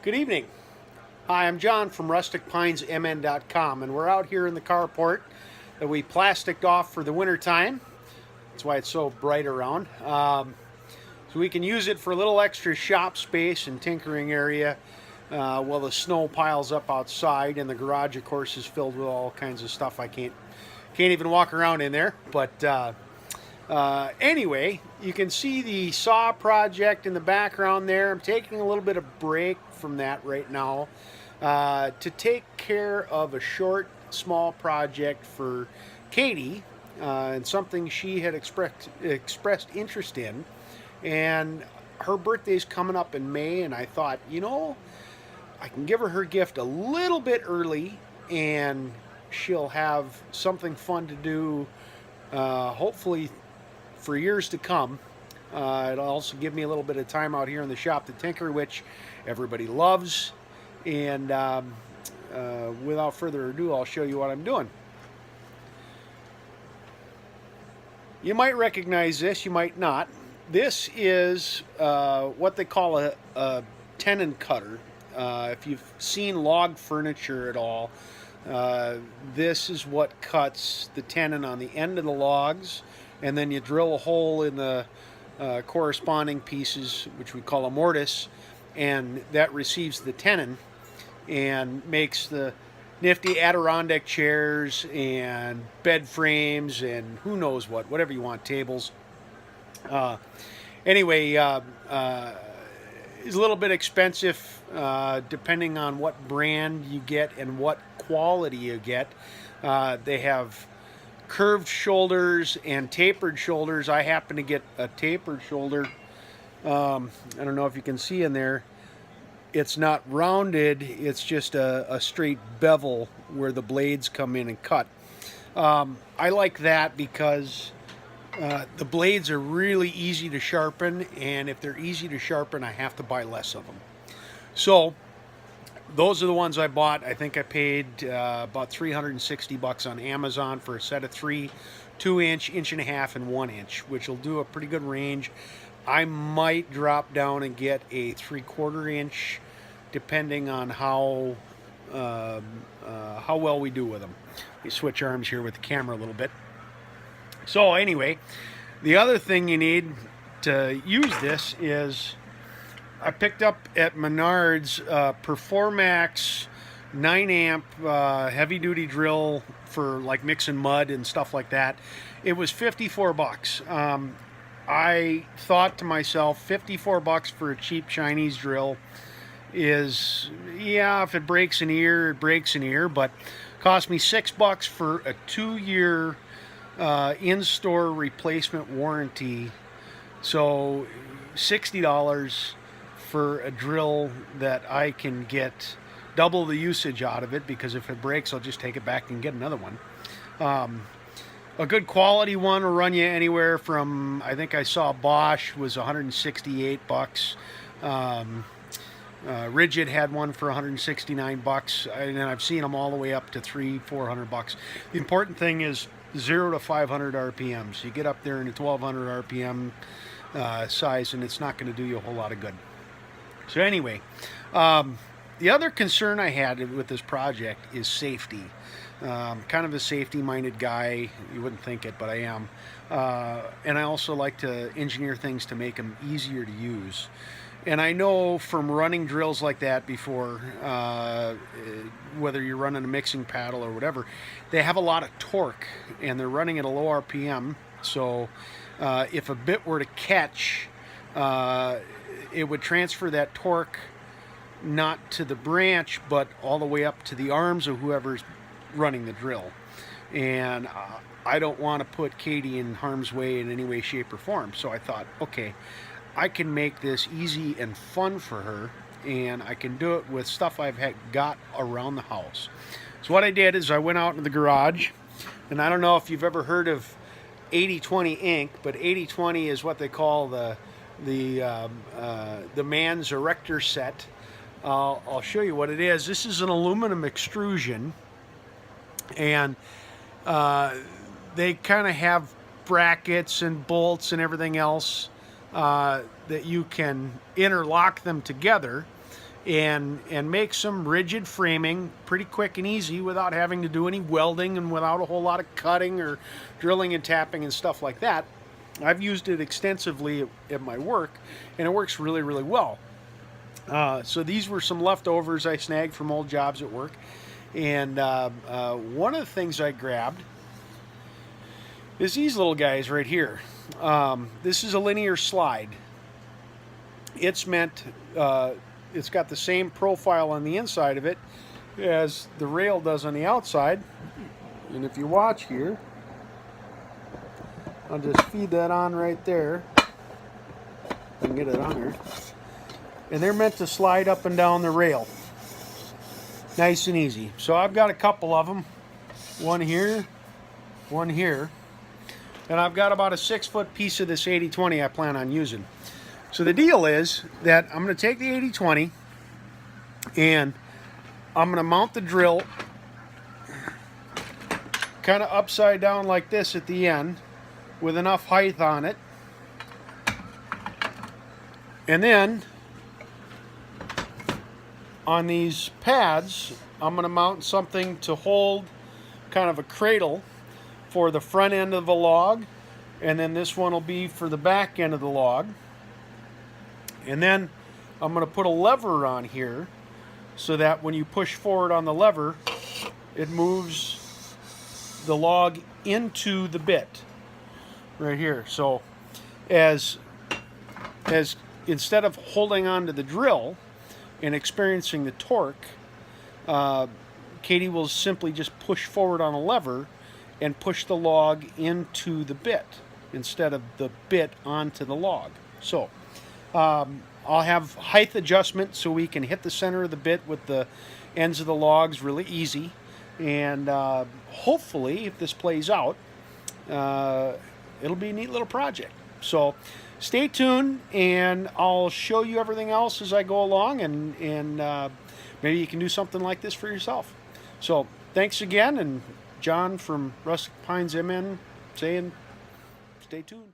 Good evening. Hi, I'm John from rusticpinesmn.com, and we're out here in the carport that we plasticed off for the winter time. That's why it's so bright around. So we can use it for a little extra shop space and tinkering area while the snow piles up outside, and the garage, of course, is filled with all kinds of stuff. I can't even walk around in there, but anyway, you can see the saw project in the background there. I'm taking a little bit of break from that right now to take care of a short, small project for Katie and something she had expressed interest in. And her birthday's coming up in May, and I thought, I can give her gift a little bit early, and she'll have something fun to do, hopefully for years to come. It'll also give me a little bit of time out here in the shop to tinker, which everybody loves. And without further ado, I'll show you what I'm doing. You might recognize this, you might not. This is what they call a tenon cutter. If you've seen log furniture at all, this is what cuts the tenon on the end of the logs, and then you drill a hole in the corresponding pieces, which we call a mortise, and that receives the tenon and makes the nifty Adirondack chairs and bed frames and who knows what, whatever you want, tables. Anyway, it's a little bit expensive depending on what brand you get and what quality you get. They have curved shoulders and tapered shoulders. I happen to get a tapered shoulder. I don't know if you can see in there. It's not rounded, it's just a straight bevel where the blades come in and cut. I like that because the blades are really easy to sharpen, and if they're easy to sharpen, I have to buy less of them. So those are the ones I bought. I think I paid about $360 on Amazon for a set of 3, 2-inch, 1.5-inch, and 1-inch, which will do a pretty good range. I might drop down and get a 3/4-inch, depending on how well we do with them. We switch arms here with the camera a little bit. So anyway, the other thing you need to use this is, I picked up at Menards Performax 9-amp heavy-duty drill for like mixing mud and stuff like that. It was $54. I thought to myself, $54 for a cheap Chinese drill is, yeah, if it breaks an ear, it breaks an ear, but cost me $6 for a 2-year in-store replacement warranty. So $60 for a drill that I can get double the usage out of it, because if it breaks, I'll just take it back and get another one. A good quality one will run you anywhere from, I think I saw Bosch was $168. Rigid had one for $169, and I've seen them all the way up to $300-400. The important thing is 0 to 500 RPMs. You get up there in the 1200 RPM size, and it's not going to do you a whole lot of good. So anyway, the other concern I had with this project is safety. Kind of a safety-minded guy. You wouldn't think it, but I am. And I also like to engineer things to make them easier to use. And I know from running drills like that before, whether you're running a mixing paddle or whatever, they have a lot of torque, and they're running at a low RPM. So if a bit were to catch, it would transfer that torque not to the branch, but all the way up to the arms of whoever's running the drill. And I don't want to put Katie in harm's way in any way, shape, or form. So I thought, okay, I can make this easy and fun for her, and I can do it with stuff I've got around the house. So what I did is I went out in the garage, and I don't know if you've ever heard of 80/20 ink, but 80/20 is what they call the man's erector set. I'll show you what it is. This is an aluminum extrusion, and they kind of have brackets and bolts and everything else that you can interlock them together, and make some rigid framing pretty quick and easy without having to do any welding and without a whole lot of cutting or drilling and tapping and stuff like that. I've used it extensively at my work, and it works really, really well. So these were some leftovers I snagged from old jobs at work, and one of the things I grabbed is these little guys right here. This is a linear slide. It's meant, it's got the same profile on the inside of it as the rail does on the outside. And if you watch here, I'll just feed that on right there. I can get it on there. And they're meant to slide up and down the rail. Nice and easy. So I've got a couple of them. One here, one here. And I've got about a 6-foot piece of this 80-20 I plan on using. So the deal is that I'm going to take the 80-20 and I'm going to mount the drill kind of upside down like this at the end with enough height on it. And then on these pads, I'm going to mount something to hold kind of a cradle for the front end of the log, and then this one will be for the back end of the log. And then I'm going to put a lever on here so that when you push forward on the lever, it moves the log into the bit right here. So as instead of holding on to the drill and experiencing the torque, Katie will simply just push forward on a lever and push the log into the bit instead of the bit onto the log. So I'll have height adjustment so we can hit the center of the bit with the ends of the logs really easy. And hopefully, if this plays out, it'll be a neat little project. So stay tuned, and I'll show you everything else as I go along, and maybe you can do something like this for yourself. So thanks again, and John from Rustic Pines MN saying stay tuned.